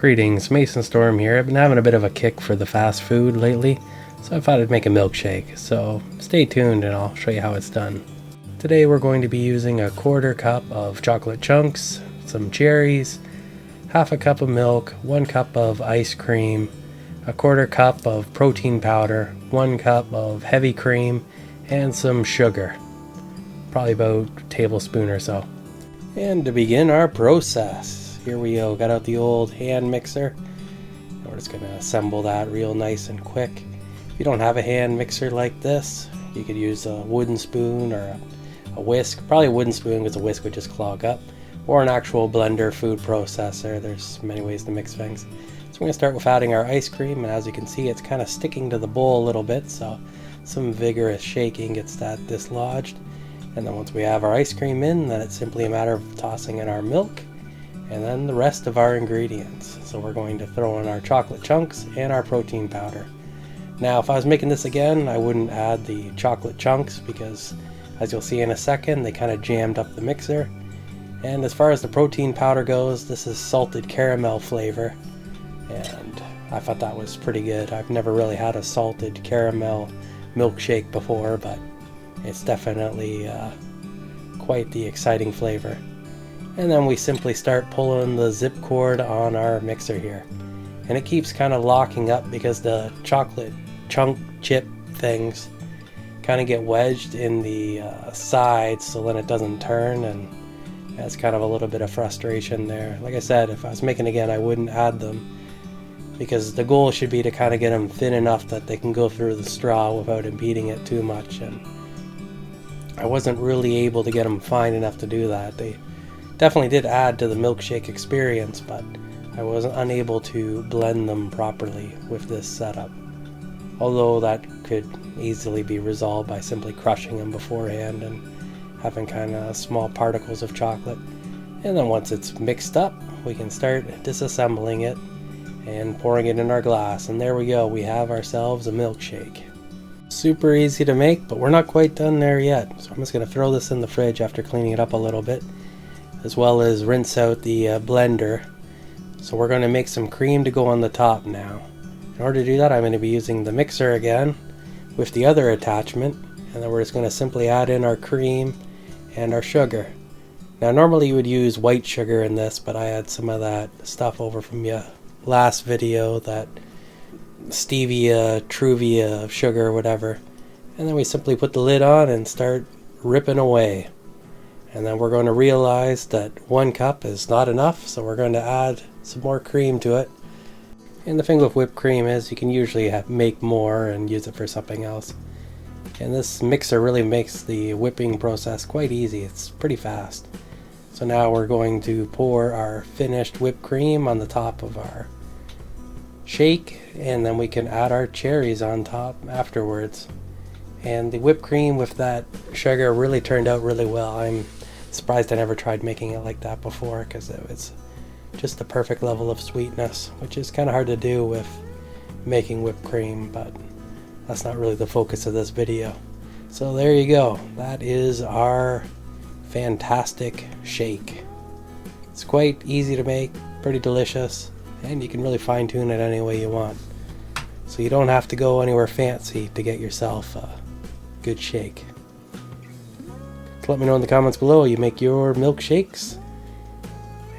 Greetings, Mason Storm here. I've been having a bit of a kick for the fast food lately, so I thought I'd make a milkshake. So stay tuned and I'll show you how it's done. Today we're going to be using a 1/4 cup of chocolate chunks, some cherries, half a cup of milk, 1 cup of ice cream, a 1/4 cup of protein powder, 1 cup of heavy cream, and some sugar. Probably about a tablespoon or so. And to begin our process, here we go. Got out the old hand mixer. We're just going to assemble that real nice and quick. If you don't have a hand mixer like this, you could use a wooden spoon or a whisk. Probably a wooden spoon because a whisk would just clog up. Or an actual blender food processor. There's many ways to mix things. So we're going to start with adding our ice cream, and as you can see it's kind of sticking to the bowl a little bit, so some vigorous shaking gets that dislodged. And then once we have our ice cream in, then it's simply a matter of tossing in our milk and then the rest of our ingredients. So we're going to throw in our chocolate chunks and our protein powder. Now if I was making this again, I wouldn't add the chocolate chunks because, as you'll see in a second, they kind of jammed up the mixer. And as far as the protein powder goes, this is salted caramel flavor, and I thought that was pretty good. I've never really had a salted caramel milkshake before, but it's definitely quite the exciting flavor. And then we simply start pulling the zip cord on our mixer here, and it keeps kind of locking up because the chocolate chunk chip things kind of get wedged in the sides, so then it doesn't turn, and that's kind of a little bit of frustration there. Like I said, if I was making again, I wouldn't add them because the goal should be to kind of get them thin enough that they can go through the straw without impeding it too much, and I wasn't really able to get them fine enough to do that. They definitely did add to the milkshake experience, but I was unable to blend them properly with this setup. Although that could easily be resolved by simply crushing them beforehand and having kind of small particles of chocolate. And then once it's mixed up, we can start disassembling it and pouring it in our glass. And there we go, we have ourselves a milkshake. Super easy to make, but we're not quite done there yet. So I'm just going to throw this in the fridge after cleaning it up a little bit, as well as rinse out the blender. So we're going to make some cream to go on the top now. In order to do that, I'm going to be using the mixer again with the other attachment, and then we're just going to simply add in our cream and our sugar. Now normally you would use white sugar in this, but I had some of that stuff over from your last video, that stevia, truvia sugar, whatever. And then we simply put the lid on and start ripping away. And then we're going to realize that 1 cup is not enough, so we're going to add some more cream to it. And the thing with whipped cream is you can usually make more and use it for something else. And this mixer really makes the whipping process quite easy. It's pretty fast. So now we're going to pour our finished whipped cream on the top of our shake, and then we can add our cherries on top afterwards. And the whipped cream with that sugar really turned out really well. I'm surprised I never tried making it like that before, because it was just the perfect level of sweetness, which is kind of hard to do with making whipped cream, but that's not really the focus of this video. So there you go. That is our fantastic shake. It's quite easy to make, pretty delicious, and you can really fine-tune it any way you want. So you don't have to go anywhere fancy to get yourself a good shake. So let me know in the comments below you make your milkshakes.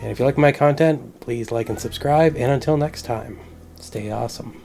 And if you like my content, please like and subscribe, and until next time, stay awesome.